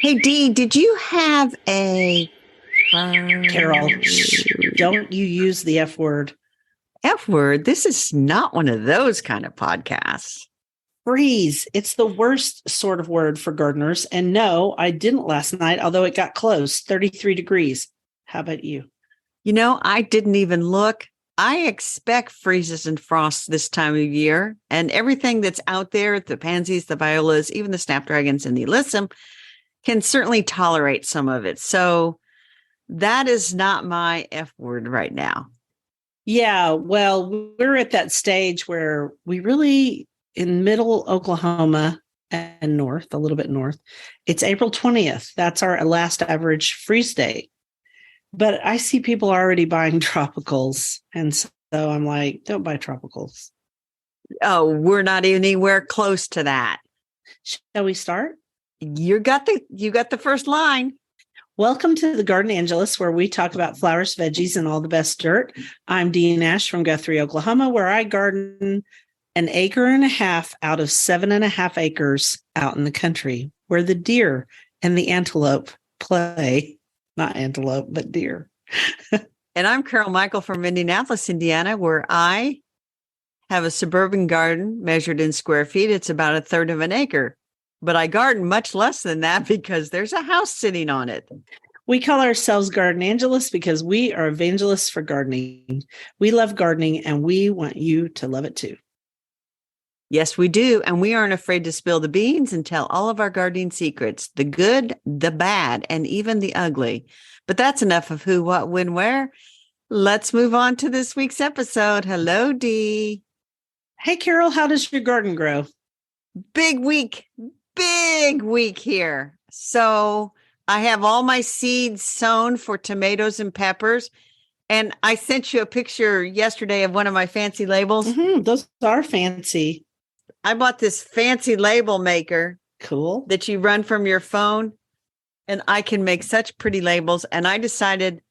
Hey, Dee, did you have a Carol, shh, don't you use the F word. F word? This is not one of those kind of podcasts. Freeze. It's the worst sort of word for gardeners. And no, I didn't last night, although it got close, 33 degrees. How about you? I didn't even look. I expect freezes and frosts this time of year, and everything that's out there, the pansies, the violas, even the snapdragons and the alyssum, can certainly tolerate some of it. So that is not my F word right now. Yeah, well, we're at that stage where we really, in middle Oklahoma and north, a little bit north, it's April 20th. That's our last average freeze day. But I see people already buying tropicals. And so I'm like, don't buy tropicals. Oh, we're not anywhere close to that. Shall we start? You got the first line. Welcome to the Garden Angelus, where we talk about flowers, veggies, and all the best dirt. I'm Dee and from Guthrie, Oklahoma, where I garden an acre and a half out of 7.5 acres out in the country, where the deer and the antelope play. Not antelope, but deer. And I'm Carol Michael from Indianapolis, Indiana, where I have a suburban garden measured in square feet. It's about a third of an acre, but I garden much less than that because there's a house sitting on it. We call ourselves Garden Angelus because we are evangelists for gardening. We love gardening and we want you to love it too. Yes, we do. And we aren't afraid to spill the beans and tell all of our gardening secrets, the good, the bad, and even the ugly. But that's enough of who, what, when, where. Let's move on to this week's episode. Hello, Dee. Hey, Carol, how does your garden grow? Big week here. So I have all my seeds sown for tomatoes and peppers. And I sent you a picture yesterday of one of my fancy labels. Those are fancy. I bought this fancy label maker. Cool. That you run from your phone. And I can make such pretty labels. And I decided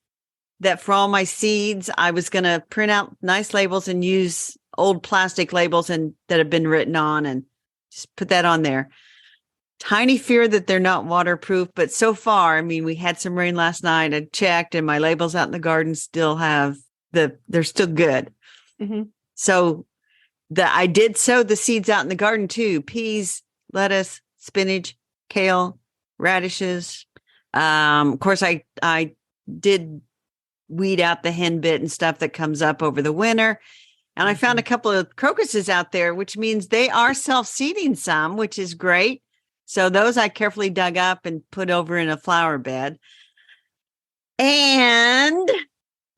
that for all my seeds, I was going to print out nice labels and use old plastic labels and that have been written on and just put that on there. Tiny fear that they're not waterproof, but so far, I mean, we had some rain last night. I checked and my labels out in the garden still have they're still good. Mm-hmm. So I did sow the seeds out in the garden too. Peas, lettuce, spinach, kale, radishes. Of course, I did weed out the henbit and stuff that comes up over the winter. And I found a couple of crocuses out there, which means they are self-seeding some, which is great. So those I carefully dug up and put over in a flower bed. And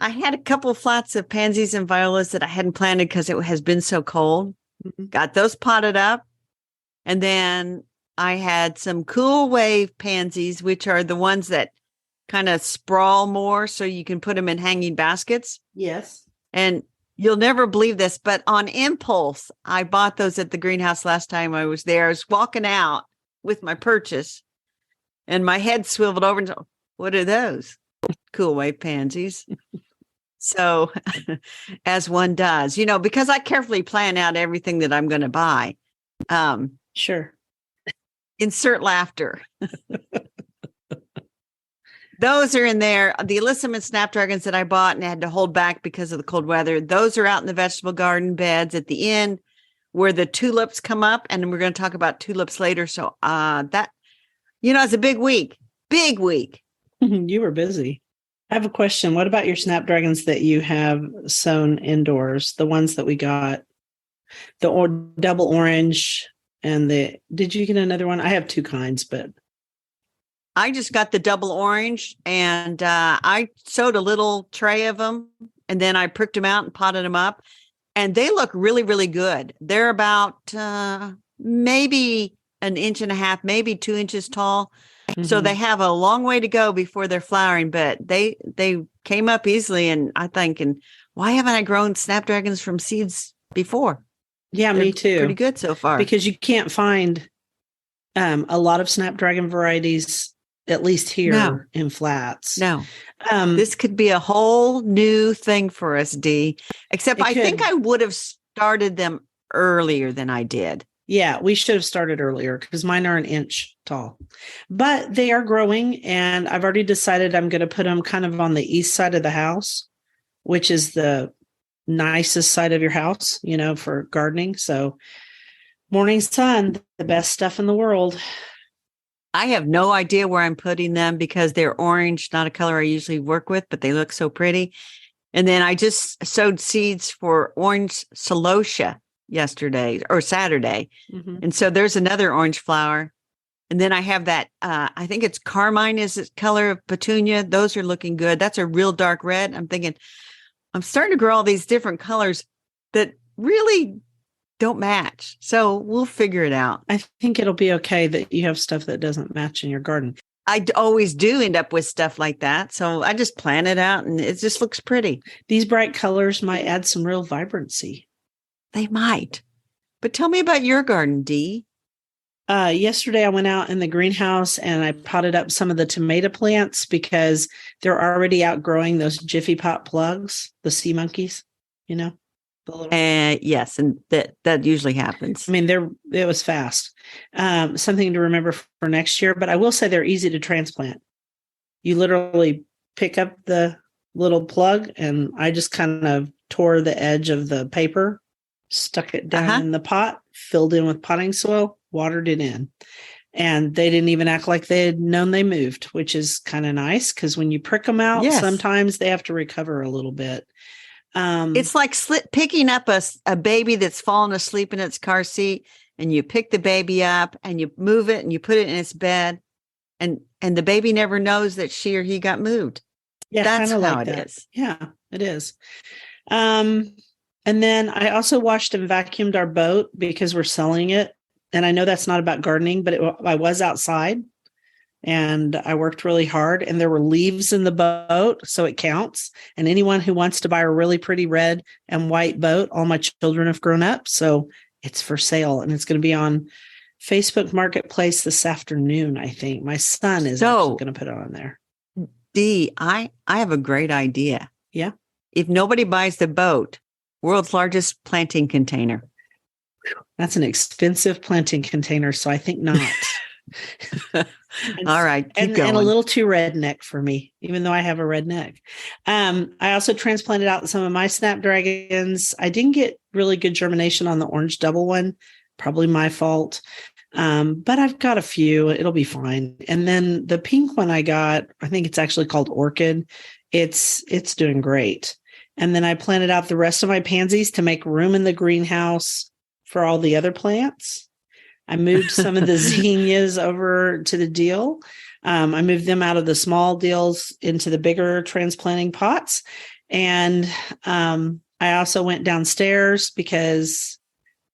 I had a couple of flats of pansies and violas that I hadn't planted because it has been so cold. Mm-hmm. Got those potted up. And then I had some cool wave pansies, which are the ones that kind of sprawl more so you can put them in hanging baskets. Yes. And you'll never believe this, but on impulse, I bought those at the greenhouse last time I was there. I was walking out with my purchase and my head swiveled over and said, what are those? Cool wave pansies. So as one does, because I carefully plan out everything that I'm going to buy. Sure. Insert laughter. Those are in there. The alyssum and snapdragons that I bought and had to hold back because of the cold weather. Those are out in the vegetable garden beds at the end where the tulips come up. And we're going to talk about tulips later. So it's a big week. Big week. You were busy. I have a question. What about your snapdragons that you have sown indoors? The ones that we got, the double orange and did you get another one? I have two kinds, but. I just got the double orange and I sewed a little tray of them and then I pricked them out and potted them up and they look really, really good. They're about maybe 1.5 inches, maybe 2 inches tall. Mm-hmm. So they have a long way to go before they're flowering, but they came up easily. And I'm thinking, why haven't I grown snapdragons from seeds before? Yeah, me too. Pretty good so far. Because you can't find a lot of snapdragon varieties, at least here in flats. No. This could be a whole new thing for us, Dee. Except I think I would have started them earlier than I did. Yeah, we should have started earlier because mine are an inch tall, but they are growing. And I've already decided I'm going to put them kind of on the east side of the house, which is the nicest side of your house, for gardening. So morning sun, the best stuff in the world. I have no idea where I'm putting them because they're orange, not a color I usually work with, but they look so pretty. And then I just sowed seeds for orange celosia yesterday or Saturday. Mm-hmm. And so there's another orange flower. And then I have that, I think it's carmine is the color of petunia. Those are looking good. That's a real dark red. I'm thinking, I'm starting to grow all these different colors that really don't match. So we'll figure it out. I think it'll be okay that you have stuff that doesn't match in your garden. Always do end up with stuff like that. So I just plan it out and it just looks pretty. These bright colors might add some real vibrancy. They might. But tell me about your garden, Dee. Yesterday I went out in the greenhouse and I potted up some of the tomato plants because they're already outgrowing those Jiffy Pop plugs, the sea monkeys, Yes, and that usually happens. I mean, it was fast. Something to remember for next year, but I will say they're easy to transplant. You literally pick up the little plug, and I just kind of tore the edge of the paper, stuck it down in the pot, filled in with potting soil, watered it in. And they didn't even act like they had known they moved, which is kind of nice because when you prick them out, sometimes they have to recover a little bit. It's like picking up a baby that's fallen asleep in its car seat, and you pick the baby up and you move it and you put it in its bed, and the baby never knows that she or he got moved. Yeah, that's how like it is. Yeah, it is. And then I also washed and vacuumed our boat because we're selling it. And I know that's not about gardening, but I was outside. And I worked really hard and there were leaves in the boat. So it counts. And anyone who wants to buy a really pretty red and white boat, all my children have grown up. So it's for sale and it's going to be on Facebook Marketplace this afternoon. I think my son is actually going to put it on there. Dee, I have a great idea. Yeah. If nobody buys the boat, world's largest planting container. That's an expensive planting container. So I think not. All right, keep going. And a little too redneck for me, even though I have a redneck. I also transplanted out some of my snapdragons. I didn't get really good germination on the orange double one, probably my fault. But I've got a few. It'll be fine. And then the pink one I got, I think it's actually called Orchid. It's doing great. And then I planted out the rest of my pansies to make room in the greenhouse for all the other plants. I moved some of the zinnias over to the deal. I moved them out of the small deals into the bigger transplanting pots. And I also went downstairs because,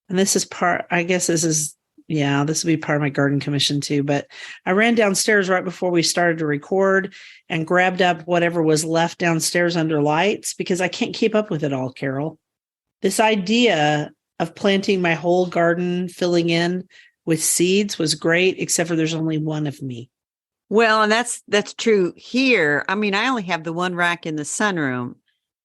and this is part, I guess this will be part of my garden commission too. But I ran downstairs right before we started to record and grabbed up whatever was left downstairs under lights because I can't keep up with it all, Carol. This idea of planting my whole garden, filling in with seeds was great, except for there's only one of me. Well, and that's true here. I mean, I only have the one rack in the sunroom.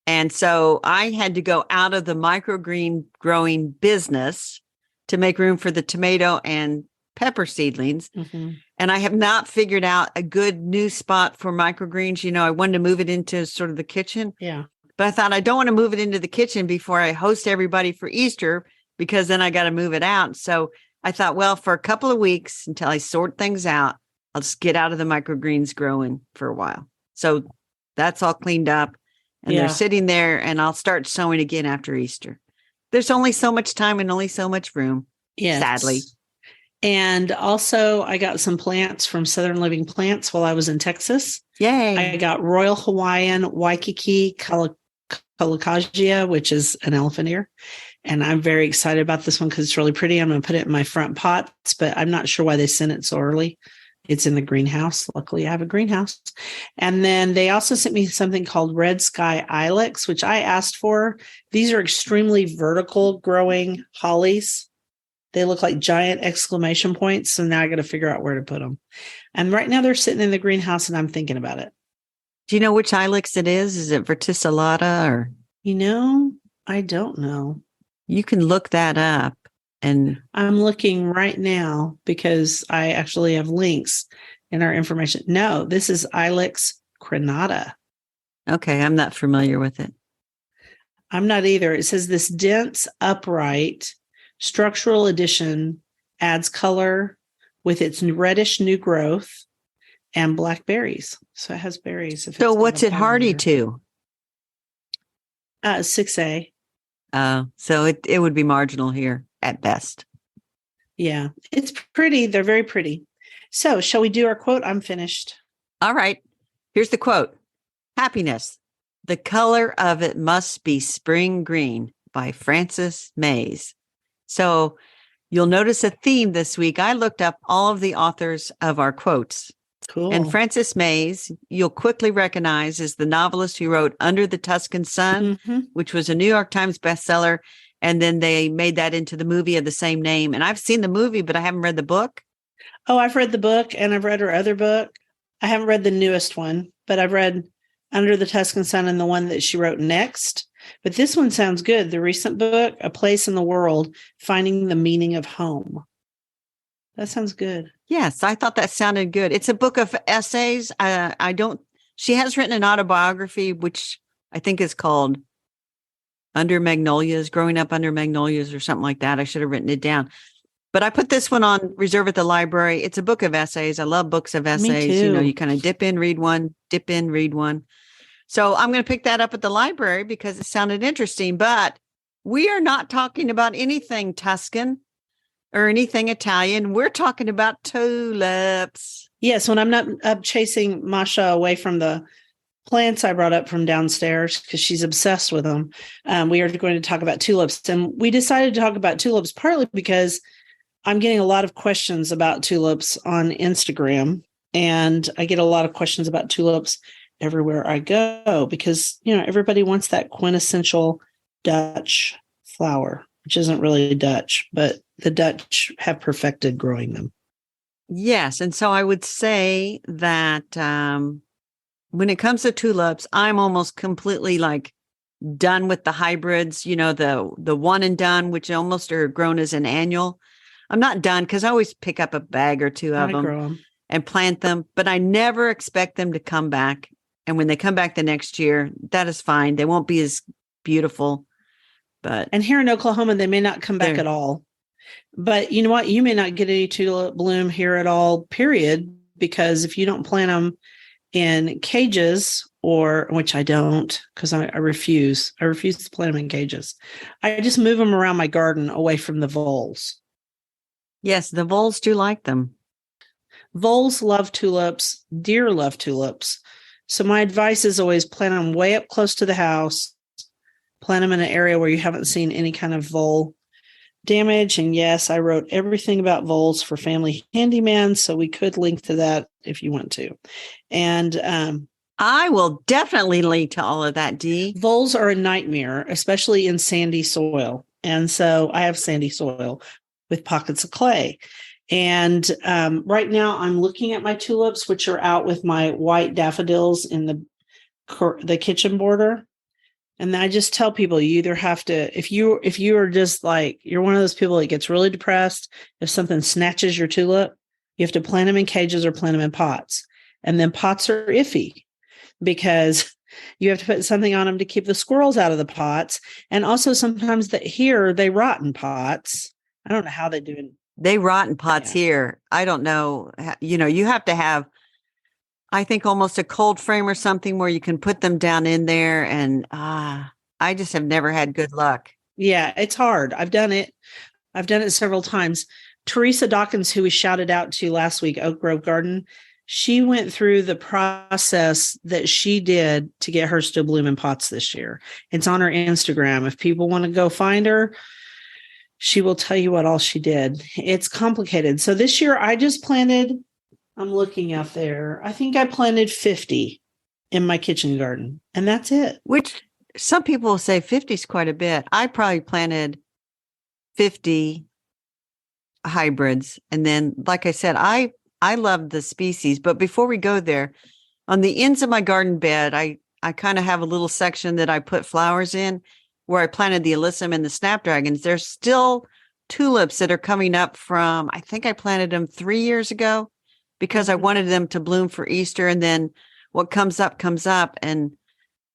And so I had to go out of the microgreen growing business to make room for the tomato and pepper seedlings. Mm-hmm. And I have not figured out a good new spot for microgreens. I wanted to move it into sort of the kitchen. Yeah. But I thought I don't want to move it into the kitchen before I host everybody for Easter, because then I got to move it out. So I thought, well, for a couple of weeks until I sort things out, I'll just get out of the microgreens growing for a while. So that's all cleaned up and they're sitting there, and I'll start sowing again after Easter. There's only so much time and only so much room, sadly. And also I got some plants from Southern Living Plants while I was in Texas. Yay. I got Royal Hawaiian Waikiki Colocasia, which is an elephant ear. And I'm very excited about this one because it's really pretty. I'm going to put it in my front pots, but I'm not sure why they sent it so early. It's in the greenhouse. Luckily, I have a greenhouse. And then they also sent me something called Red Sky Ilex, which I asked for. These are extremely vertical growing hollies. They look like giant exclamation points. So now I got to figure out where to put them. And right now they're sitting in the greenhouse and I'm thinking about it. Do you know which ilex it is? Is it verticillata or? I don't know. You can look that up. And I'm looking right now because I actually have links in our information. No, this is Ilex crenata. okay, I'm not familiar with it. I'm not either. It says this dense, upright structural addition adds color with its reddish new growth and black berries. So it has berries. So what's it hardy to? 6A. So it would be marginal here at best. Yeah, it's pretty. They're very pretty. So shall we do our quote? I'm finished. All right. Here's the quote. Happiness. The color of it must be spring green by Frances Mays. So you'll notice a theme this week. I looked up all of the authors of our quotes. Cool. And Frances Mays, you'll quickly recognize, is the novelist who wrote Under the Tuscan Sun, which was a New York Times bestseller. And then they made that into the movie of the same name. And I've seen the movie, but I haven't read the book. Oh, I've read the book and I've read her other book. I haven't read the newest one, but I've read Under the Tuscan Sun and the one that she wrote next. But this one sounds good. The recent book, A Place in the World, Finding the Meaning of Home. That sounds good. Yes, I thought that sounded good. It's a book of essays. She has written an autobiography, which I think is called Under Magnolias, Growing Up Under Magnolias or something like that. I should have written it down. But I put this one on reserve at the library. It's a book of essays. I love books of essays. Me too. You know, you kind of dip in, read one, dip in, read one. So I'm going to pick that up at the library because it sounded interesting. But we are not talking about anything Tuscan or anything Italian. We're talking about tulips. Yes, when I'm not up chasing Masha away from the plants I brought up from downstairs because she's obsessed with them, we are going to talk about tulips. And we decided to talk about tulips partly because I'm getting a lot of questions about tulips on Instagram, and I get a lot of questions about tulips everywhere I go because, you know, everybody wants that quintessential Dutch flower, which isn't really Dutch, but the Dutch have perfected growing them. Yes. And so I would say that when it comes to tulips, I'm almost completely like done with the hybrids, you know, the one and done, which almost are grown as an annual. I'm not done because I always pick up a bag or two of them and plant them, but I never expect them to come back. And when they come back the next year, that is fine. They won't be as beautiful. And here in Oklahoma, they may not come back at all. But you know what? You may not get any tulip bloom here at all, period, because if you don't plant them in cages, or which I don't, because I refuse to plant them in cages. I just move them around my garden away from the voles. Yes, the voles do like them. Voles love tulips. Deer love tulips. So my advice is always plant them way up close to the house. Plant them in an area where you haven't seen any kind of vole damage. And yes, I wrote everything about voles for Family Handyman, so we could link to that if you want to. And I will definitely link to all of that, Dee. Voles are a nightmare, especially in sandy soil. And so I have sandy soil with pockets of clay. And right now I'm looking at my tulips, which are out with my white daffodils in the kitchen border. And I just tell people, you either have to, if you are just like, you're one of those people that gets really depressed, if something snatches your tulip, you have to plant them in cages or plant them in pots. And then pots are iffy because you have to put something on them to keep the squirrels out of the pots. And also sometimes they rot in pots. I don't know how they do it. They rot in pots here. I don't know. You know, you have to have, I think, almost a cold frame or something where you can put them down in there. And I just have never had good luck. Yeah, it's hard. I've done it several times. Teresa Dawkins, who we shouted out to last week, Oak Grove Garden, she went through the process that she did to get hers to bloom in pots this year. It's on her Instagram. If people want to go find her, she will tell you what all she did. It's complicated. So this year I just planted, I'm looking out there, I think I planted 50 in my kitchen garden, and that's it. Which some people will say 50 is quite a bit. I probably planted 50 hybrids. And then, like I said, I love the species. But before we go there, on the ends of my garden bed, I kind of have a little section that I put flowers in where I planted the alyssum and the snapdragons. There's still tulips that are coming up from, I think I planted them 3 years ago because I Mhm. wanted them to bloom for Easter. And then what comes up comes up. And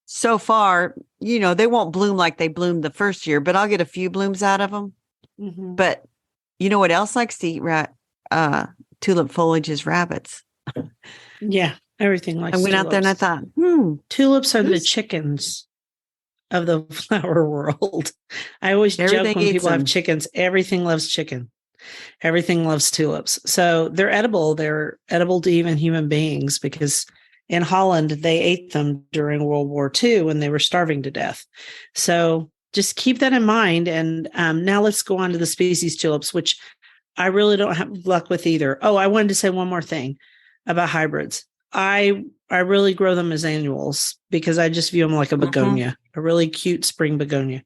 so far, they won't bloom like they bloomed the first year, but I'll get a few blooms out of them. Mhm. But you know what else likes to eat tulip foliage is rabbits. Yeah, everything I likes went out there and I tulips. thought, Tulips are the this- chickens of the flower world. I always joke everything when eats people have them. chickens, everything loves chicken. Everything loves tulips. So they're edible. They're edible to even human beings because in Holland, they ate them during World War II when they were starving to death. So just keep that in mind. And now let's go on to the species tulips, which I really don't have luck with either. Oh, I wanted to say one more thing about hybrids. I really grow them as annuals because I just view them like a begonia, a really cute spring begonia.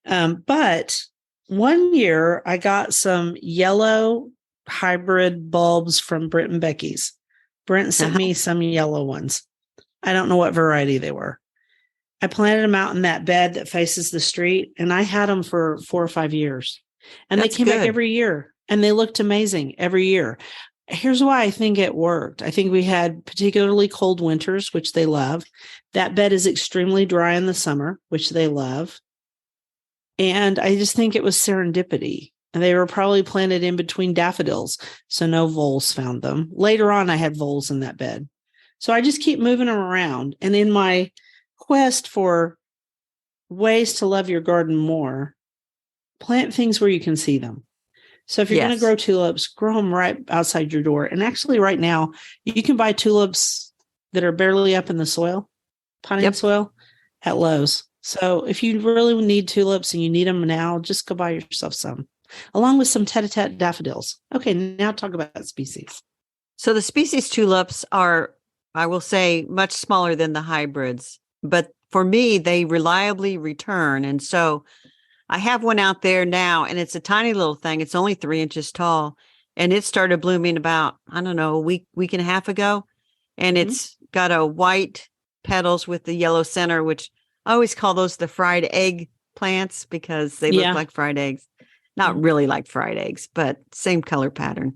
But one year I got some yellow hybrid bulbs from Brent and Becky's. Brent sent me some yellow ones. I don't know what variety they were. I planted them out in that bed that faces the street, and I had them for 4 or 5 years. And That's they came back good. every year, and they looked amazing every year. Here's why I think it worked. I think we had particularly cold winters, which they love. That bed is extremely dry in the summer, which they love. And I just think it was serendipity. And they were probably planted in between daffodils, so no voles found them. Later on, I had voles in that bed. So I just keep moving them around. And in my quest for ways to love your garden more, plant things where you can see them. So if you're going to Yes. grow tulips, grow them right outside your door. And actually, right now, you can buy tulips that are barely up in the soil, potting soil, at Lowe's. So if you really need tulips and you need them now, just go buy yourself some, along with some tete-a-tete daffodils. Okay, now talk about species. So the species tulips are, I will say, much smaller than the hybrids, but for me, they reliably return. And so I have one out there now, and it's a tiny little thing. It's only 3 inches tall, and it started blooming about, I don't know, a week and a half ago. And it's got a white petals with the yellow center, which I always call those the fried egg plants because they look like fried eggs. Not really like fried eggs, but same color pattern.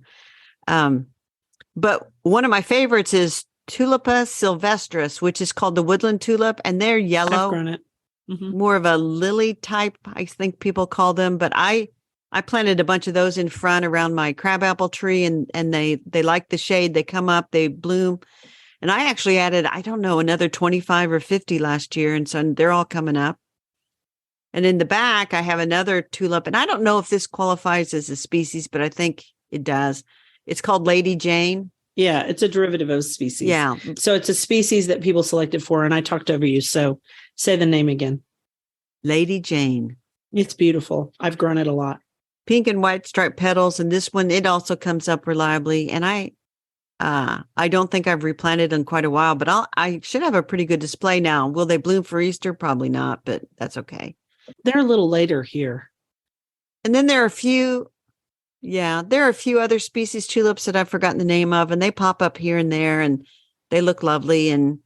But one of my favorites is Tulipa sylvestris, which is called the woodland tulip, and they're yellow. I've grown it. More of a lily type, I think people call them. But I planted a bunch of those in front around my crabapple tree, and they like the shade. They come up, they bloom. And I actually added, I don't know, another 25 or 50 last year. And so they're all coming up. And in the back, I have another tulip. And I don't know if this qualifies as a species, but I think it does. It's called Lady Jane. Yeah, it's a derivative of species. Yeah. So it's a species that people selected for, and I talked over you. So say the name again. Lady Jane. It's beautiful. I've grown it a lot. Pink and white striped petals. And this one, it also comes up reliably. And I don't think I've replanted in quite a while, but I should have a pretty good display now. Will they bloom for Easter? Probably not, but that's okay. They're a little later here. And then there are a few other species tulips that I've forgotten the name of, and they pop up here and there, and they look lovely. And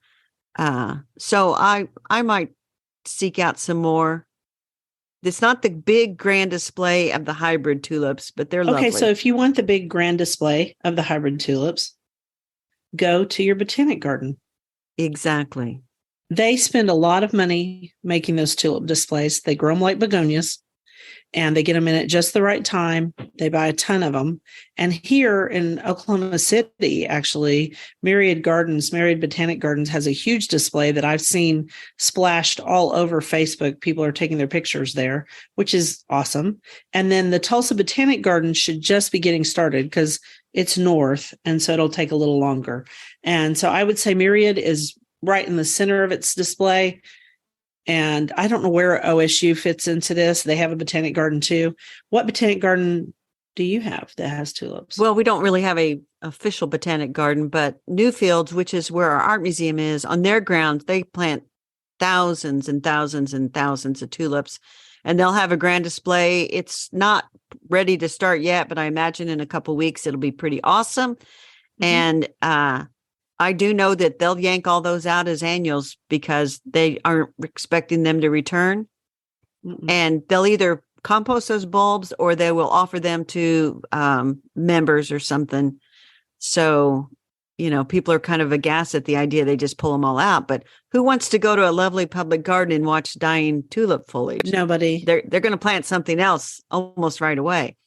so I might seek out some more. It's not the big grand display of the hybrid tulips, but they're lovely. Okay, so if you want the big grand display of the hybrid tulips, go to your botanic garden. Exactly. They spend a lot of money making those tulip displays. They grow them like begonias, and they get them in at just the right time. They buy a ton of them. And here in Oklahoma City, actually, Myriad Botanic Gardens has a huge display that I've seen splashed all over Facebook. People are taking their pictures there, which is awesome. And then the Tulsa Botanic Garden should just be getting started because it's north, and so it'll take a little longer. And so I would say Myriad is right in the center of its display. And I don't know where OSU fits into this. They have a botanic garden too. What botanic garden do you have that has tulips? Well, we don't really have a official botanic garden, but Newfields, which is where our art museum is, on their grounds, they plant thousands and thousands and thousands of tulips, and they'll have a grand display. It's not ready to start yet, but I imagine in a couple of weeks, it'll be pretty awesome. And I do know that they'll yank all those out as annuals because they aren't expecting them to return. And they'll either compost those bulbs, or they will offer them to members or something. So, people are kind of aghast at the idea they just pull them all out. But who wants to go to a lovely public garden and watch dying tulip foliage? Nobody. They're going to plant something else almost right away.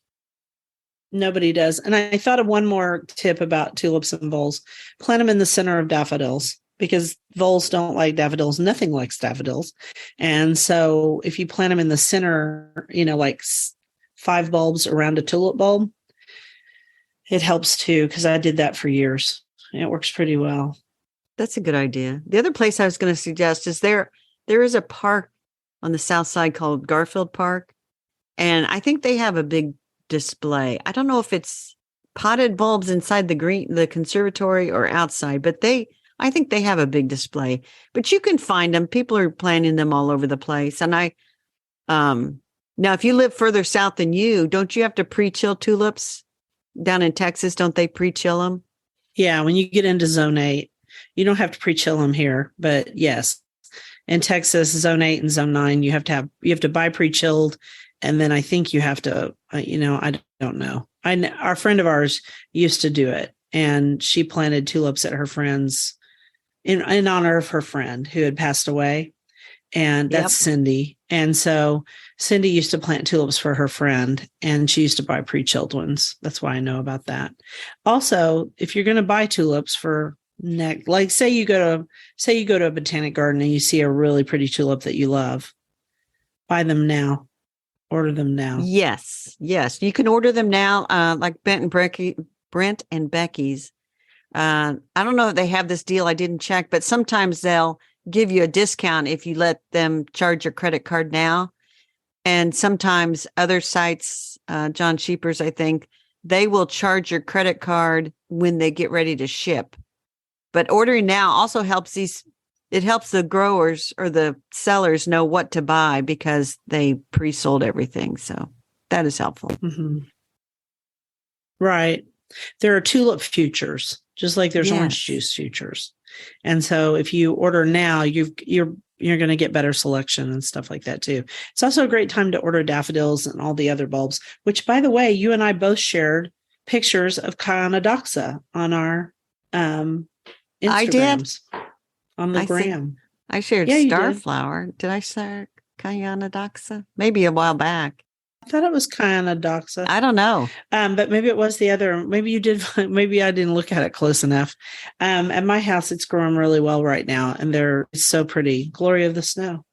Nobody does. And I thought of one more tip about tulips and voles. Plant them in the center of daffodils, because voles don't like daffodils. Nothing likes daffodils. And so if you plant them in the center, like 5 bulbs around a tulip bulb, it helps too, because I did that for years. It works pretty well. That's a good idea. The other place I was going to suggest is there is a park on the south side called Garfield Park. And I think they have a big display. I don't know if it's potted bulbs inside the conservatory or outside, but I think they have a big display. But you can find them. People are planting them all over the place. And now if you live further south than you, don't you have to pre-chill tulips down in Texas? Don't they pre-chill them? Yeah, when you get into zone 8, you don't have to pre-chill them here, but yes, in Texas, zone 8 and zone 9, you have to buy pre-chilled. And then I think you have to, I don't know. Our friend of ours used to do it, and she planted tulips at her friend's in honor of her friend who had passed away. And that's Cindy. And so Cindy used to plant tulips for her friend, and she used to buy pre-chilled ones. That's why I know about that. Also, if you're going to buy tulips for like say you go to a botanic garden and you see a really pretty tulip that you love, buy them now. Order them now. Yes. You can order them now, like Brent and Becky's. I don't know if they have this deal. I didn't check, but sometimes they'll give you a discount if you let them charge your credit card now. And sometimes other sites, John Sheepers, I think, they will charge your credit card when they get ready to ship. But ordering now also helps it helps the growers or the sellers know what to buy, because they pre-sold everything. So that is helpful. Mm-hmm. Right. There are tulip futures, just like there's orange juice futures. And so if you order now, you're going to get better selection and stuff like that too. It's also a great time to order daffodils and all the other bulbs, which, by the way, you and I both shared pictures of Kyandoxa on our Instagrams. I did. On the gram. I shared Starflower. Did I share Kyandoxa? Maybe a while back. I thought it was Kyandoxa. I don't know. But maybe it was the other. Maybe you did. Maybe I didn't look at it close enough. At my house, it's growing really well right now, and they're so pretty. Glory of the snow.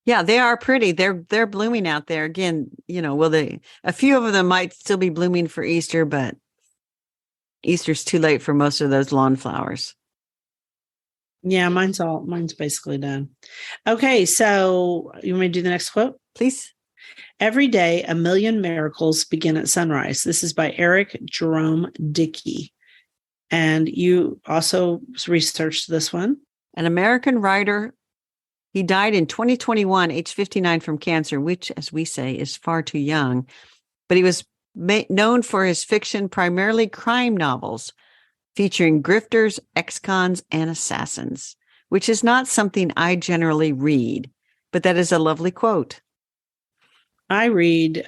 Yeah, they are pretty. They're blooming out there again. A few of them might still be blooming for Easter, but Easter's too late for most of those lawn flowers. Yeah, mine's basically done. Okay, so you want me to do the next quote? Please. Every day, a million miracles begin at sunrise. This is by Eric Jerome Dickey. And you also researched this one. An American writer. He died in 2021, age 59, from cancer, which, as we say, is far too young. But he was known for his fiction, primarily crime novels, featuring grifters, ex-cons, and assassins, which is not something I generally read, but that is a lovely quote. I read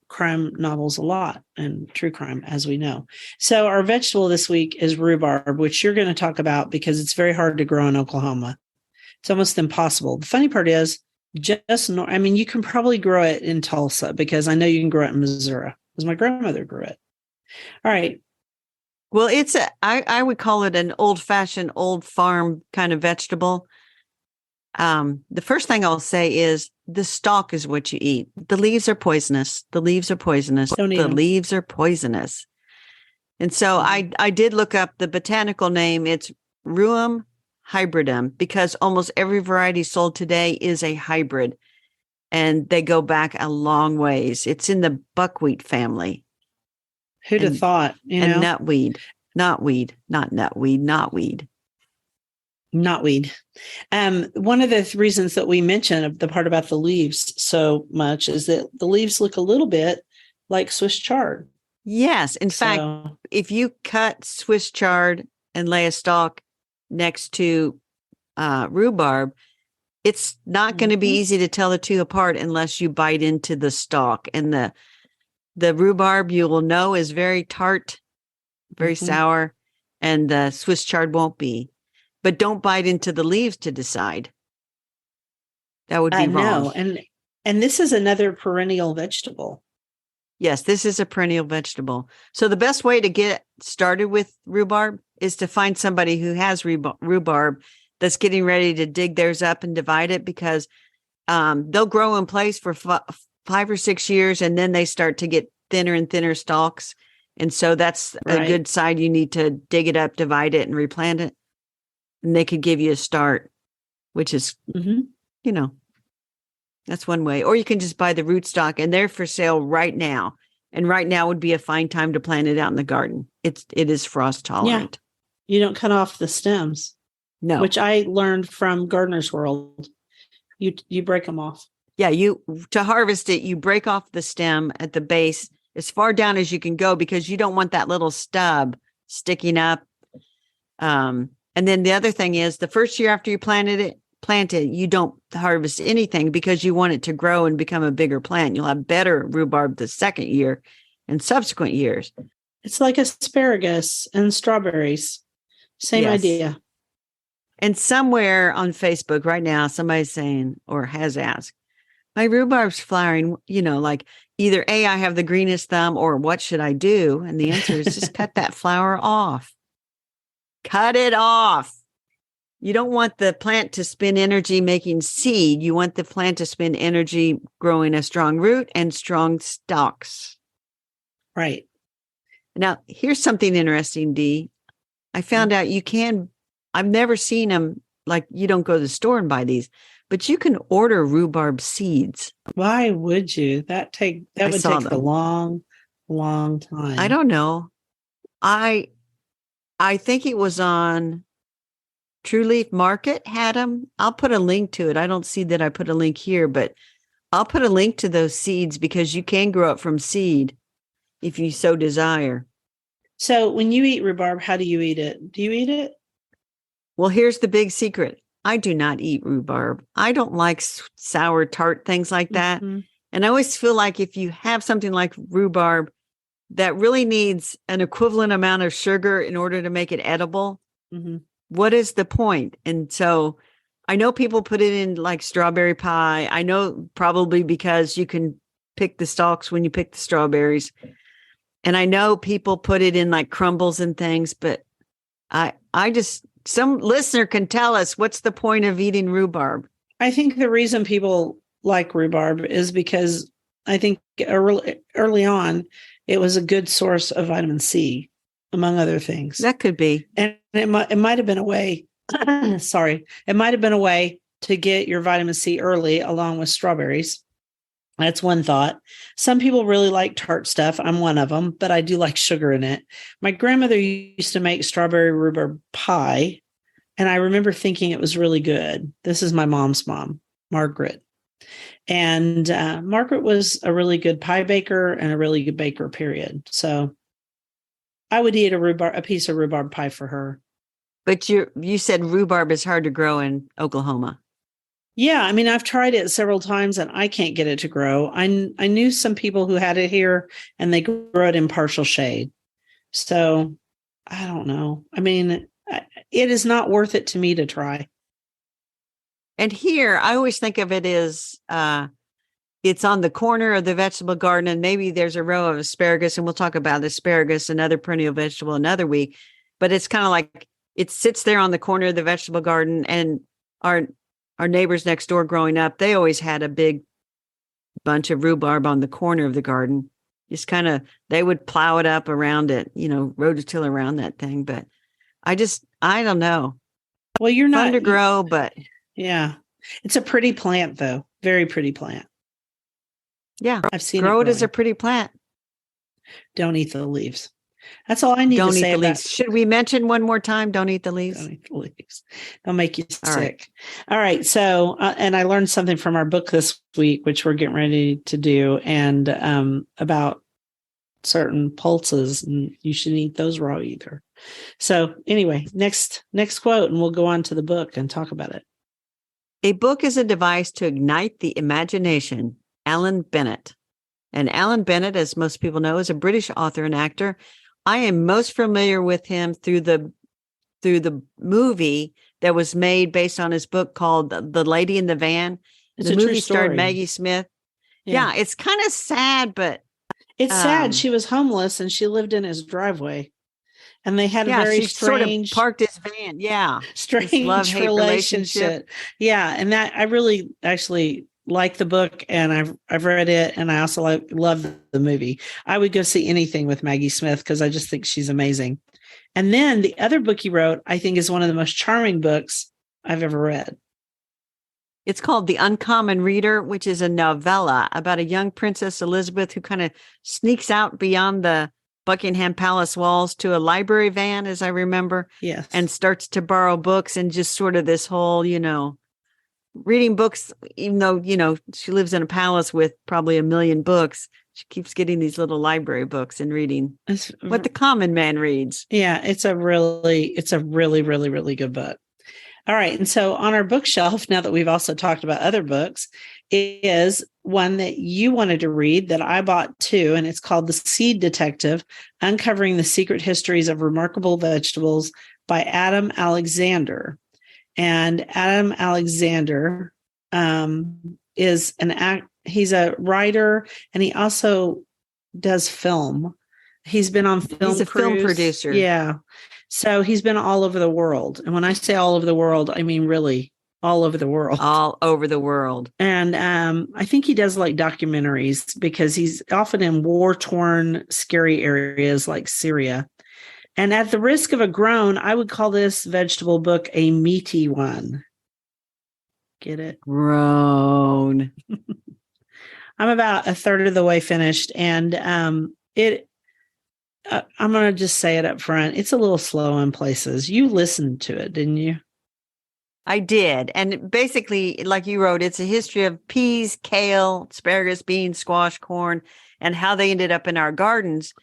crime novels a lot, and true crime, as we know. So our vegetable this week is rhubarb, which you're going to talk about because it's very hard to grow in Oklahoma. It's almost impossible. The funny part is you can probably grow it in Tulsa, because I know you can grow it in Missouri, because my grandmother grew it. All right. Well, I would call it an old-fashioned, old farm kind of vegetable. The first thing I'll say is the stalk is what you eat. The leaves are poisonous. The leaves are poisonous. And so I did look up the botanical name. It's Rhubarb hybridum, because almost every variety sold today is a hybrid, and they go back a long ways. It's in the buckwheat family. Who'd have thought? And nutweed. Knotweed. One of the reasons that we mentioned the part about the leaves so much is that the leaves look a little bit like Swiss chard. Yes. In fact, if you cut Swiss chard and lay a stalk next to rhubarb, It's not going to be Mhm. easy to tell the two apart unless you bite into the stalk. And the rhubarb you will know is very tart, very Mhm. sour, and the Swiss chard won't be. But don't bite into the leaves to decide. That would be wrong. No, and this is another perennial vegetable. Yes, this is a perennial vegetable. So the best way to get started with rhubarb is to find somebody who has rhubarb that's getting ready to dig theirs up and divide it, because they'll grow in place for 5 or 6 years, and then they start to get thinner and thinner stalks. And so that's a Right. good sign. You need to dig it up, divide it, and replant it. And they could give you a start, which is, Mhm. you know, that's one way. Or you can just buy the rootstock, and they're for sale right now. And right now would be a fine time to plant it out in the garden. It is frost Yeah. tolerant. You don't cut off the stems, No. which I learned from Gardener's World. You break them off. Yeah, to harvest it, you break off the stem at the base as far down as you can go, because you don't want that little stub sticking up. And then the other thing is, the first year after you plant it, you don't harvest anything, because you want it to grow and become a bigger plant. You'll have better rhubarb the second year and subsequent years. It's like asparagus and strawberries. Same Yes. idea. And somewhere on Facebook right now, somebody's saying, or has asked, my rhubarb's flowering, like either A, I have the greenest thumb, or what should I do? And the answer is just cut that flower off. Cut it off. You don't want the plant to spend energy making seed. You want the plant to spend energy growing a strong root and strong stalks. Right. Now, here's something interesting, Dee. I found out I've never seen them, like you don't go to the store and buy these, but you can order rhubarb seeds. Why would you? That would take a long, long time. I don't know. I think it was on True Leaf Market had them. I'll put a link to it. I don't see that I put a link here, but I'll put a link to those seeds, because you can grow it from seed if you so desire. So when you eat rhubarb, how do you eat it? Do you eat it? Well, here's the big secret. I do not eat rhubarb. I don't like sour, tart things like that. Mm-hmm. And I always feel like if you have something like rhubarb that really needs an equivalent amount of sugar in order to make it edible, Mm-hmm. what is the point? And so I know people put it in like strawberry pie. I know, probably because you can pick the stalks when you pick the strawberries. And I know people put it in like crumbles and things, but some listener can tell us, what's the point of eating rhubarb? I think the reason people like rhubarb is because I think early on, it was a good source of vitamin C, among other things. That could be. And it might have been a way, sorry, it might have been a way to get your vitamin C early along with strawberries. That's one thought. Some people really like tart stuff. I'm one of them, but I do like sugar in it. My grandmother used to make strawberry rhubarb pie, and I remember thinking it was really good. This is my mom's mom, Margaret. And Margaret was a really good pie baker and a really good baker, period. So I would eat a piece of rhubarb pie for her. But you said rhubarb is hard to grow in Oklahoma. Yeah, I mean, I've tried it several times and I can't get it to grow. I knew some people who had it here and they grow it in partial shade. So I don't know. I mean, it is not worth it to me to try. And here, I always think of it as it's on the corner of the vegetable garden, and maybe there's a row of asparagus, and we'll talk about asparagus, another perennial vegetable, another week. But it's kind of like it sits there on the corner of the vegetable garden, and our neighbors next door growing up, they always had a big bunch of rhubarb on the corner of the garden. Just they would plow it up around it, rototill around that thing. But I don't know. Well, you're fun not to grow, but yeah, it's a pretty plant though. Very pretty plant. Yeah. I've seen grow it as a pretty plant. Don't eat the leaves. That's all I need to say. Don't eat the leaves. Should we mention one more time? Don't eat the leaves. Don't eat the leaves. They'll make you All sick. Right. All right. So, and I learned something from our book this week, which we're getting ready to do, and about certain pulses, and you shouldn't eat those raw either. So, anyway, next quote, and we'll go on to the book and talk about it. A book is a device to ignite the imagination. Alan Bennett. And Alan Bennett, as most people know, is a British author and actor. I am most familiar with him through the movie that was made based on his book called The Lady in the Van. It's the a true movie starred story. Maggie Smith. Yeah, it's kind of sad, but it's sad. She was homeless and she lived in his driveway. And they had a very she strange, sort of parked his van. Yeah. strange love-hate relationship. Yeah. And that I really actually like the book, and I've read it, and I also love the movie. I would go see anything with Maggie Smith because I just think she's amazing. And then the other book he wrote, I think, is one of the most charming books I've ever read. It's called The Uncommon Reader, which is a novella about a young Princess Elizabeth who kind of sneaks out beyond the Buckingham Palace walls to a library van, as I remember. Yes. And starts to borrow books, and just sort of this whole, reading books, even though, she lives in a palace with probably 1 million books. She keeps getting these little library books and reading what the common man reads. Yeah, it's a really, really, really good book. All right. And so on our bookshelf, now that we've also talked about other books, is one that you wanted to read that I bought too. And it's called The Seed Detective, Uncovering the Secret Histories of Remarkable Vegetables by Adam Alexander. And Adam Alexander is he's a writer, and he also does film. He's been on film. He's a film producer. Yeah. So he's been all over the world. And when I say all over the world, I mean really all over the world. All over the world. And I think he does like documentaries because he's often in war-torn, scary areas like Syria. And at the risk of a groan, I would call this vegetable book a meaty one. Get it? Groan. I'm about a third of the way finished, and I'm going to just say it up front. It's a little slow in places. You listened to it, didn't you? I did. And basically, like you wrote, it's a history of peas, kale, asparagus, beans, squash, corn, and how they ended up in our gardens.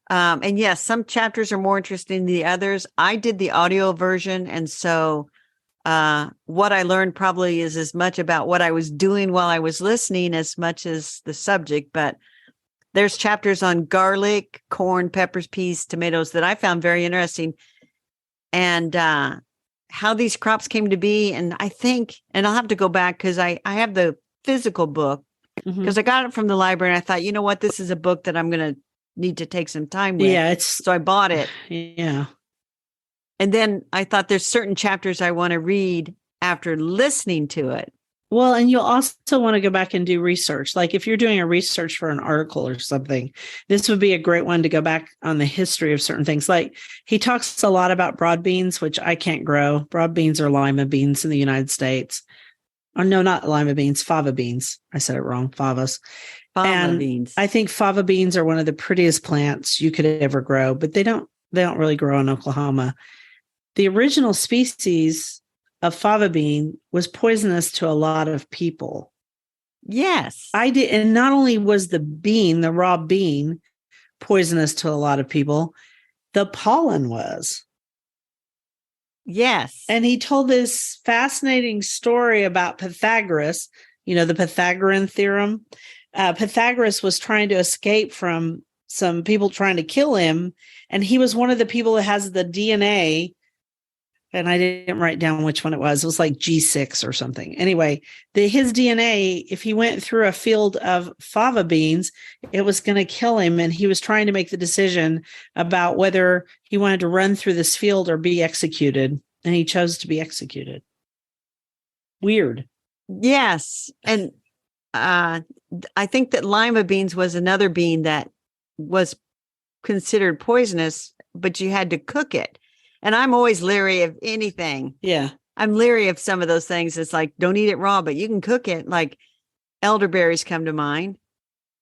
And yes, some chapters are more interesting than the others. I did the audio version. And so what I learned probably is as much about what I was doing while I was listening as much as the subject. But there's chapters on garlic, corn, peppers, peas, tomatoes that I found very interesting. And how these crops came to be. And I think, and I'll have to go back because I have the physical book because I got it from the library. And I thought, you know what, this is a book that I'm going to need to take some time with. Yeah, so I bought it. Yeah. And then I thought there's certain chapters I want to read after listening to it. Well, and you'll also want to go back and do research. Like if you're doing a research for an article or something, this would be a great one to go back on the history of certain things. Like he talks a lot about broad beans, which I can't grow. Broad beans are lima beans in the United States. Oh, no, not lima beans, fava beans. I said it wrong. Favas. Fava beans. I think fava beans are one of the prettiest plants you could ever grow, but they don't really grow in Oklahoma. The original species of fava bean was poisonous to a lot of people. Yes. I did. And not only was the raw bean poisonous to a lot of people, the pollen was. Yes. And he told this fascinating story about Pythagoras, the Pythagorean theorem. Pythagoras was trying to escape from some people trying to kill him. And he was one of the people that has the DNA. And I didn't write down which one it was. It was like G6 or something. Anyway, his DNA, if he went through a field of fava beans, it was going to kill him. And he was trying to make the decision about whether he wanted to run through this field or be executed. And he chose to be executed. Weird. Yes. And I think that lima beans was another bean that was considered poisonous, but you had to cook it. And I'm always leery of anything. Yeah. I'm leery of some of those things. It's like, don't eat it raw, but you can cook it. Like elderberries come to mind.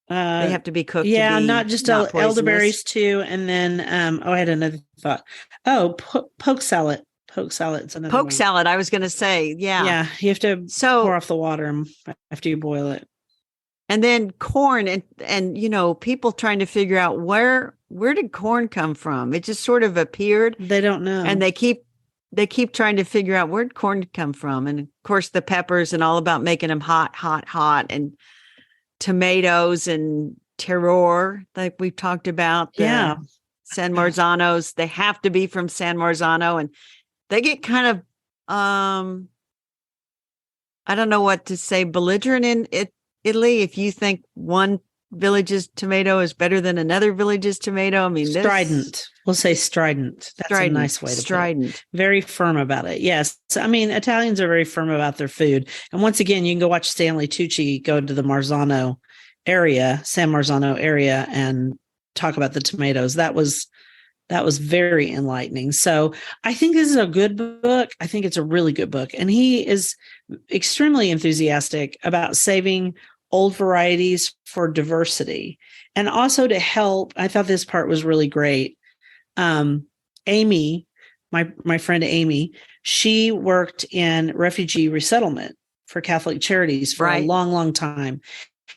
They have to be cooked. Yeah, to be not just not elderberries too. And then, I had another thought. Oh, poke salad. Poke salad's another poke one. salad. I was going to say, yeah. Yeah, you have to pour off the water after you boil it. And then corn and people trying to figure out where did corn come from? It just sort of appeared. They don't know. And they keep they keep trying to figure out where'd corn come from. And of course, the peppers and all about making them hot, hot, hot. And tomatoes and terroir, like we've talked about. Yeah. San Marzanos, they have to be from San Marzano. And they get kind of, I don't know what to say, belligerent in Italy. If you think one village's tomato is better than another village's tomato, I mean, strident. We'll say strident. That's a nice way to strident. Put it. Very firm about it. Yes. I mean, Italians are very firm about their food. And once again, you can go watch Stanley Tucci go to the Marzano area, San Marzano area, and talk about the tomatoes. That was very enlightening. So I think this is a good book. I think it's a really good book. And he is extremely enthusiastic about saving old varieties for diversity and also to help. I thought this part was really great. Amy, my friend Amy, she worked in refugee resettlement for Catholic Charities for a long, long time.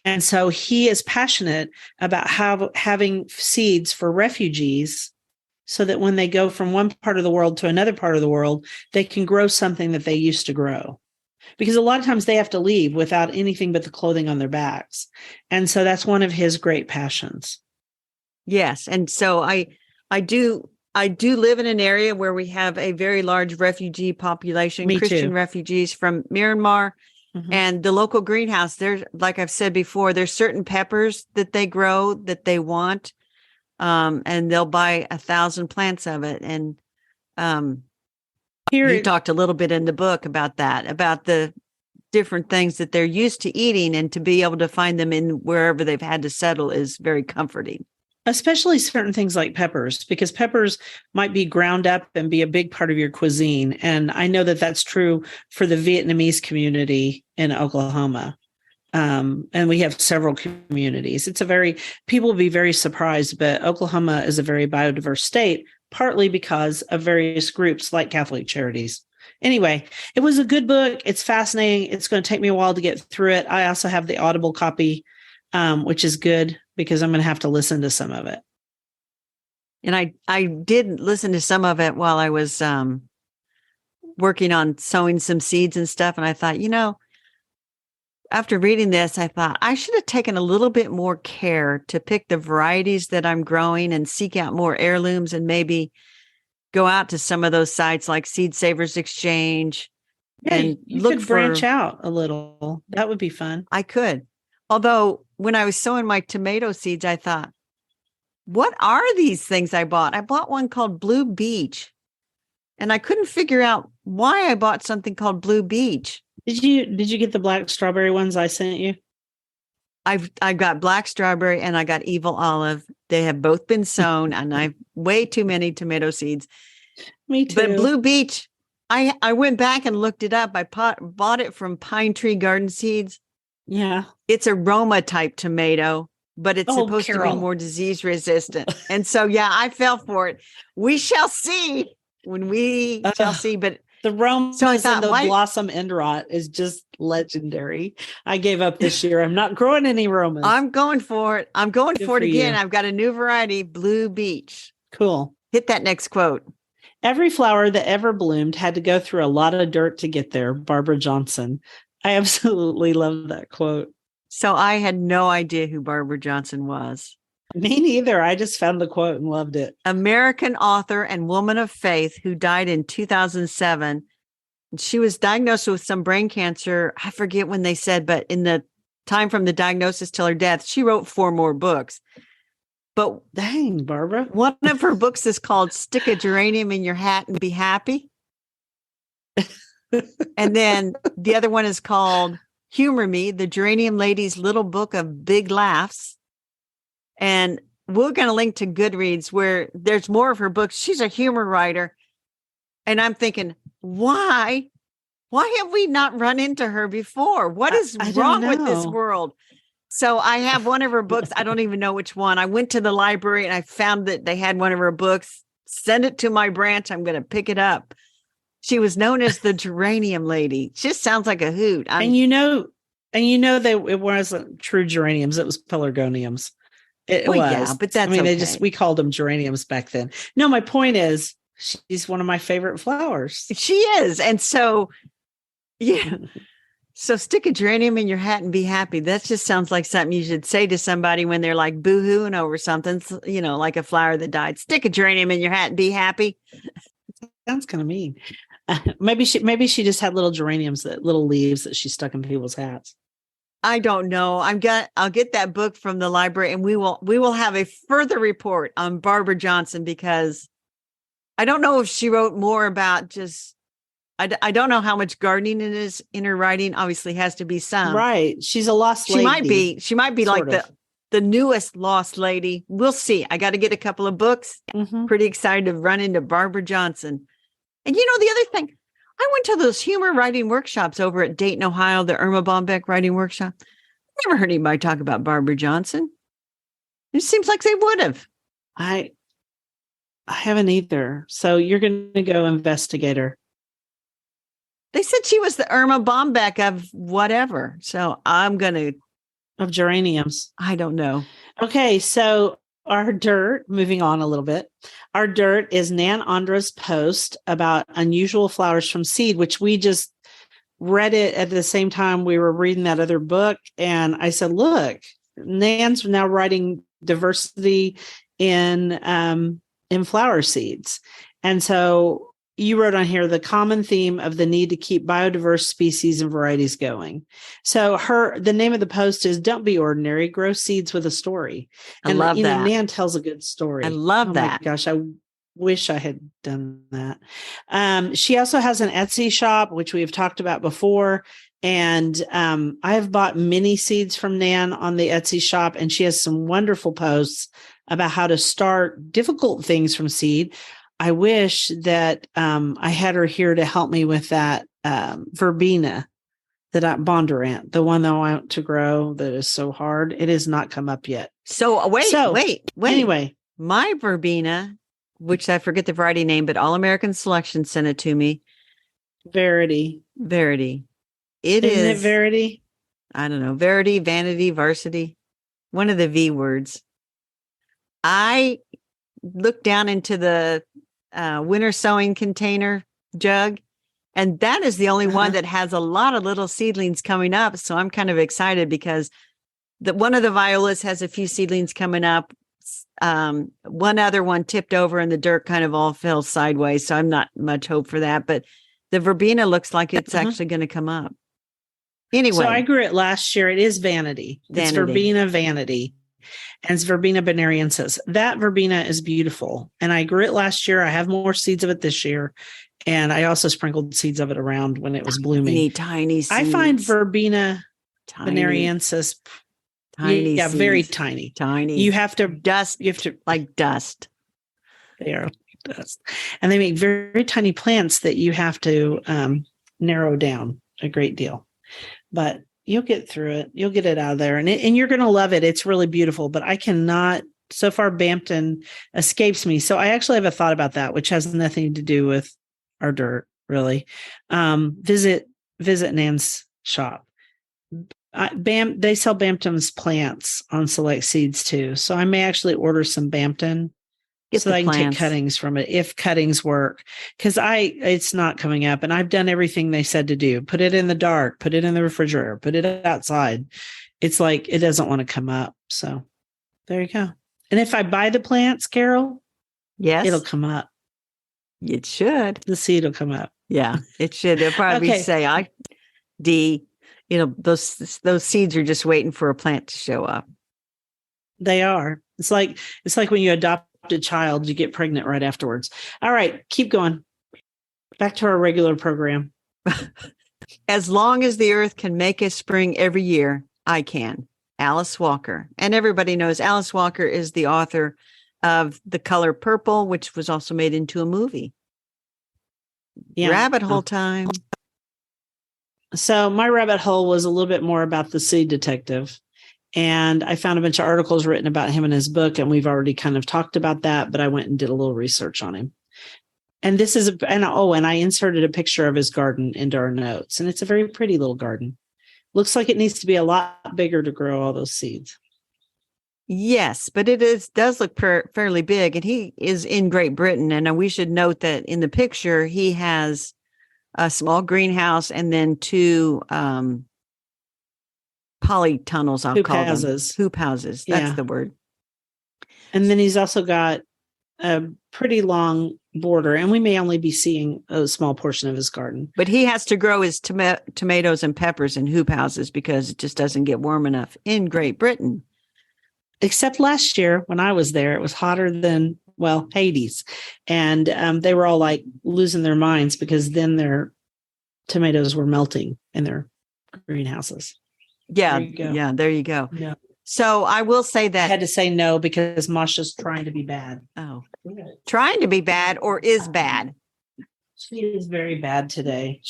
And so he is passionate about having seeds for refugees so that when they go from one part of the world to another part of the world, they can grow something that they used to grow. Because a lot of times they have to leave without anything but the clothing on their backs. And so that's one of his great passions. Yes. And so I do live in an area where we have a very large refugee population, Me Christian too. refugees from Myanmar. Mm-hmm. And the local greenhouse, there's, like I've said before, there's certain peppers that they grow that they want. And they'll buy 1,000 plants of it. And you talked a little bit in the book about that, about the different things that they're used to eating, and to be able to find them in wherever they've had to settle is very comforting. Especially certain things like peppers, because peppers might be ground up and be a big part of your cuisine. And I know that that's true for the Vietnamese community in Oklahoma. And we have several communities. People will be very surprised, but Oklahoma is a very biodiverse state, partly because of various groups like Catholic Charities. Anyway, it was a good book. It's fascinating. It's going to take me a while to get through it. I also have the Audible copy, which is good because I'm going to have to listen to some of it. And I did listen to some of it while I was working on sowing some seeds and stuff. And I thought, after reading this, I thought I should have taken a little bit more care to pick the varieties that I'm growing and seek out more heirlooms, and maybe go out to some of those sites like Seed Savers Exchange. Yeah, and you look could branch out a little. That would be fun. I could. Although when I was sowing my tomato seeds, I thought, what are these things I bought? I bought one called Blue Beach, and I couldn't figure out why I bought something called Blue Beach. Did you get the black strawberry ones I sent you? I got black strawberry and I got evil olive. They have both been sown, and I've way too many tomato seeds. Me too. But Blue Beach, I went back and looked it up. I bought it from Pine Tree Garden Seeds. Yeah. It's a Roma type tomato, but it's supposed to be more disease resistant. And so, yeah, I fell for it. We shall see when we shall see. But the Romas and the Blossom End Rot is just legendary. I gave up this year. I'm not growing any Romas. I'm going for it. I'm going for it again. You. I've got a new variety, Blue Beach. Cool. Hit that next quote. Every flower that ever bloomed had to go through a lot of dirt to get there. Barbara Johnson. I absolutely love that quote. So I had no idea who Barbara Johnson was. Me neither. I just found the quote and loved it. American author and woman of faith who died in 2007. She was diagnosed with some brain cancer. I forget when they said, but in the time from the diagnosis till her death, she wrote 4 more books. But dang, Barbara. One of her books is called Stick a Geranium in Your Hat and Be Happy. And then the other one is called Humor Me, the Geranium Lady's Little Book of Big Laughs. And we're going to link to Goodreads where there's more of her books. She's a humor writer. And I'm thinking, why have we not run into her before? What is wrong with this world? So I have one of her books. I don't even know which one. I went to the library and I found that they had one of her books. Send it to my branch. I'm going to pick it up. She was known as the Geranium Lady. Just sounds like a hoot. And you know that it wasn't true geraniums. It was pelargoniums. It was. Yeah, but that's we called them geraniums back then. No, my point is She's one of my favorite flowers. She is. And so, yeah. So stick a geranium in your hat and be happy. That just sounds like something you should say to somebody when they're like boo-hooing over something, like a flower that died. Stick a geranium in your hat and be happy. Sounds kind of mean. Maybe she just had little geraniums, little leaves that she stuck in people's hats. I don't know. I'll get that book from the library, and we will have a further report on Barbara Johnson, because I don't know if she wrote more about just, I don't know how much gardening it is in her writing. Obviously has to be some. Right. She's a lost lady. She might be like the newest lost lady. We'll see. I got to get a couple of books. Mm-hmm. Pretty excited to run into Barbara Johnson. And the other thing, I went to those humor writing workshops over at Dayton, Ohio, the Irma Bombeck writing workshop. Never heard anybody talk about Barbara Johnson. It seems like they would have. I haven't either. So you're going to go investigate her. They said she was the Irma Bombeck of whatever. So I'm going to. Of geraniums. I don't know. Okay. So our dirt, moving on a little bit. Our dirt is Nan Andra's post about unusual flowers from seed, which we just read it at the same time we were reading that other book. And I said, look, Nan's now writing diversity in flower seeds. And so you wrote on here the common theme of the need to keep biodiverse species and varieties going. So the name of the post is Don't Be Ordinary, Grow Seeds with a Story. And I love that. Nan tells a good story. I love that. My gosh, I wish I had done that. She also has an Etsy shop, which we've talked about before. And I have bought many seeds from Nan on the Etsy shop, and she has some wonderful posts about how to start difficult things from seed. I wish that I had her here to help me with that verbena, bondurant, the one that I want to grow that is so hard. It has not come up yet. So wait. Anyway, my verbena, which I forget the variety name, but All American Selection sent it to me. Verity. Isn't it Verity? I don't know. Verity, vanity, varsity. One of the V words. I looked down into the winter sowing container jug, and that is the only one that has a lot of little seedlings coming up. So I'm kind of excited because one of the violas has a few seedlings coming up. One other one tipped over and the dirt kind of all fell sideways. So I'm not much hope for that, but the verbena looks like it's actually going to come up. Anyway. So I grew it last year. It is vanity. It's verbena vanity. And it's verbena bonariensis. That verbena is beautiful. And I grew it last year. I have more seeds of it this year. And I also sprinkled seeds of it around when it was blooming. Tiny seeds. I find verbena bonariensis tiny. Yeah, seeds. Very tiny. Tiny. You have to dust. You have to like dust. They are like dust. And they make very, very tiny plants that you have to narrow down a great deal. But you'll get through it. You'll get it out of there. And you're going to love it. It's really beautiful. But I cannot, so far, Bampton escapes me. So I actually have a thought about that, which has nothing to do with our dirt, really. Visit Nan's shop. They sell Bampton's plants on Select Seeds too. So I may actually order some Bampton so I can take cuttings from it if cuttings work. Because it's not coming up, and I've done everything they said to do. Put it in the dark, put it in the refrigerator, put it outside. It's like it doesn't want to come up. So there you go. And if I buy the plants, Carol, yes, it'll come up. It should. The seed will come up. Yeah, it should. They'll probably say, Dee, those seeds are just waiting for a plant to show up. They are. It's like when you adopt a child, you get pregnant right afterwards. All right, keep going. Back to our regular program. As long as the earth can make a spring every year, I can. Alice Walker. And everybody knows Alice Walker is the author of The Color Purple, which was also made into a movie. Yeah. Rabbit hole time. So my rabbit hole was a little bit more about the seed detective. And I found a bunch of articles written about him in his book, and we've already kind of talked about that, but I went and did a little research on him. And and I inserted a picture of his garden into our notes, and it's a very pretty little garden. Looks like it needs to be a lot bigger to grow all those seeds. Yes, but does look fairly big, and he is in Great Britain. And we should note that in the picture he has a small greenhouse and then two polytunnels. I'll Hoop call houses. them hoop houses. That's the word. And then he's also got a pretty long border, and we may only be seeing a small portion of his garden. But he has to grow his tomatoes and peppers in hoop houses because it just doesn't get warm enough in Great Britain. Except last year when I was there, it was hotter than, well, Hades. And they were all like losing their minds because then their tomatoes were melting in their greenhouses. Yeah. There you go. Yeah. So I will say that I had to say no because Masha's trying to be bad. Oh, trying to be bad or is bad? She is very bad today.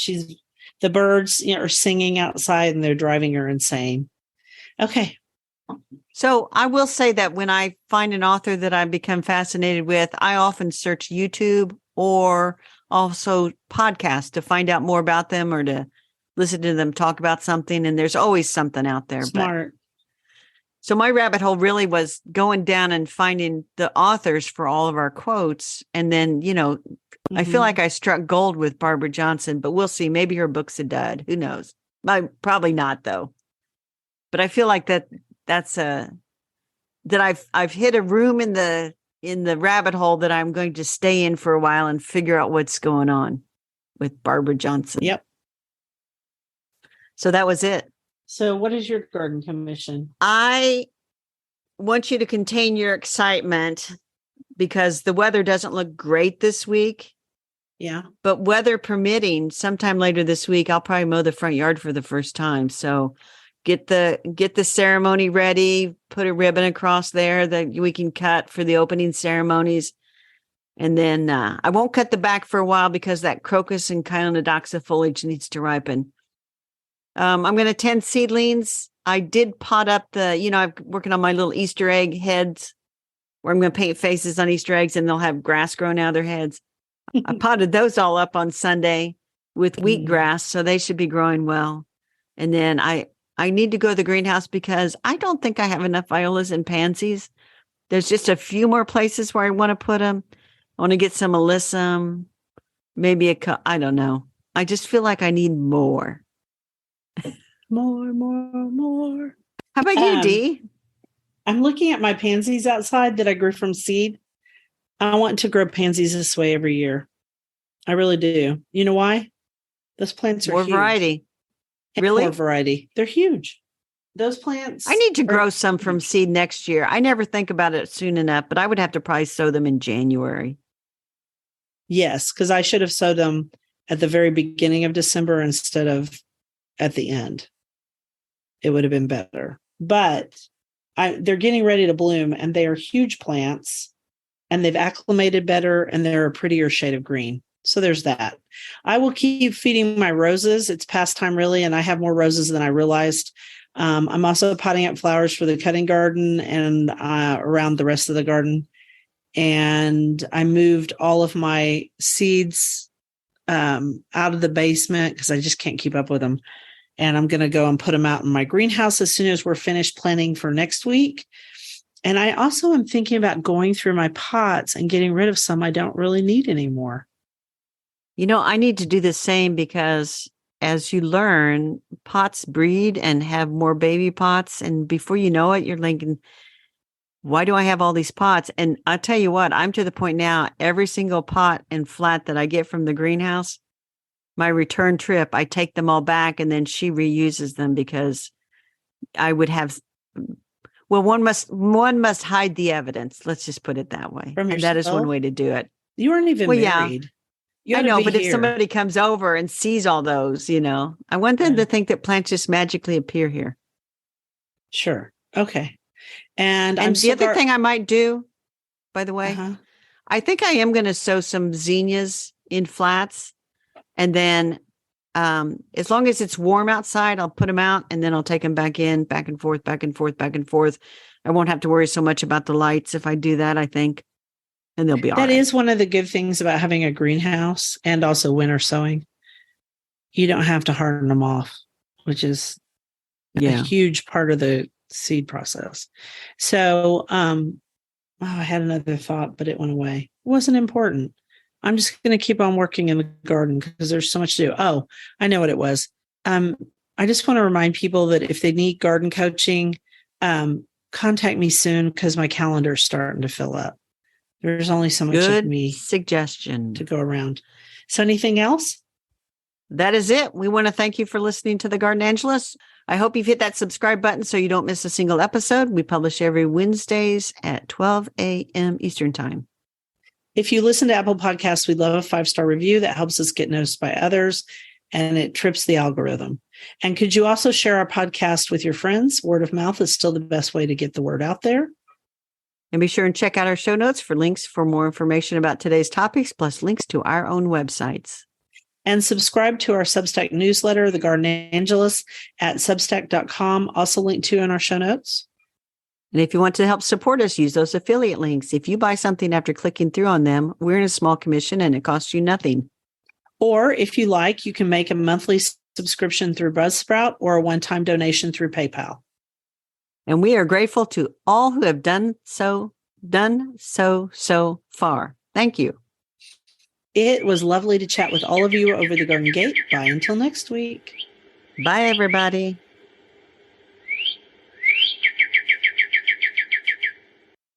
The birds are singing outside and they're driving her insane. Okay. So I will say that when I find an author that I become fascinated with, I often search YouTube or also podcasts to find out more about them or to listen to them talk about something. And there's always something out there. Smart. So my rabbit hole really was going down and finding the authors for all of our quotes. And then, I feel like I struck gold with Barbara Johnson, but we'll see. Maybe her book's a dud. Who knows? Probably not, though. But I feel like that's I've hit a room in the rabbit hole that I'm going to stay in for a while and figure out what's going on with Barbara Johnson. Yep. So that was it. So what is your garden commission? I want you to contain your excitement because the weather doesn't look great this week. Yeah. But weather permitting, sometime later this week, I'll probably mow the front yard for the first time. So get the ceremony ready, put a ribbon across there that we can cut for the opening ceremonies. And then I won't cut the back for a while because that crocus and Chionodoxa foliage needs to ripen. I'm going to tend seedlings. I did pot up I'm working on my little Easter egg heads where I'm going to paint faces on Easter eggs and they'll have grass growing out of their heads. I potted those all up on Sunday with wheatgrass, so they should be growing well. And then I need to go to the greenhouse because I don't think I have enough violas and pansies. There's just a few more places where I want to put them. I want to get some alyssum, maybe I don't know. I just feel like I need more. More. How about you, Dee? I'm looking at my pansies outside that I grew from seed. I want to grow pansies this way every year. I really do. You know why? Those plants are more huge. Variety. Really? More variety. They're huge. Those plants. I need to grow some from seed next year. I never think about it soon enough, but I would have to probably sow them in January. Yes, because I should have sowed them at the very beginning of December instead of at the end. It would have been better. But they're getting ready to bloom, and they are huge plants, and they've acclimated better, and they're a prettier shade of green. So there's that. I will keep feeding my roses. It's past time, really, and I have more roses than I realized. I'm also potting up flowers for the cutting garden and around the rest of the garden. And I moved all of my seeds out of the basement because I just can't keep up with them. And I'm going to go and put them out in my greenhouse as soon as we're finished planting for next week. And I also am thinking about going through my pots and getting rid of some I don't really need anymore. I need to do the same because as you learn, pots breed and have more baby pots. And before you know it, you're thinking, why do I have all these pots? And I'll tell you what, I'm to the point now, every single pot and flat that I get from the greenhouse, my return trip, I take them all back and then she reuses them because I would have, well, one must hide the evidence. Let's just put it that way. From and that is one way to do it. You weren't even married. I know, but if somebody comes over and sees all those, I want them to think that plants just magically appear here. Sure. Okay. And the other thing I might do, by the way, I think I am going to sow some zinnias in flats. And then as long as it's warm outside, I'll put them out and then I'll take them back in, back and forth, back and forth, back and forth. I won't have to worry so much about the lights if I do that, I think. And they'll be all right. That is one of the good things about having a greenhouse and also winter sowing. You don't have to harden them off, which is a huge part of the seed process. So, I had another thought, but it went away. It wasn't important. I'm just going to keep on working in the garden because there's so much to do. Oh, I know what it was. I just want to remind people that if they need garden coaching, contact me soon because my calendar is starting to fill up. There's only so much of me suggestion to go around. So anything else? That is it. We want to thank you for listening to the Garden Angelus. I hope you've hit that subscribe button so you don't miss a single episode. We publish every Wednesdays at 12 a.m. Eastern Time. If you listen to Apple Podcasts, we'd love a 5-star review that helps us get noticed by others, and it trips the algorithm. And could you also share our podcast with your friends? Word of mouth is still the best way to get the word out there. And be sure and check out our show notes for links for more information about today's topics, plus links to our own websites. And subscribe to our Substack newsletter, The Garden Angelus, at substack.com, also linked to in our show notes. And if you want to help support us, use those affiliate links. If you buy something after clicking through on them, we're in a small commission and it costs you nothing. Or if you like, you can make a monthly subscription through Buzzsprout or a one-time donation through PayPal. And we are grateful to all who have done so far. Thank you. It was lovely to chat with all of you over the Garden Gate. Bye until next week. Bye, everybody.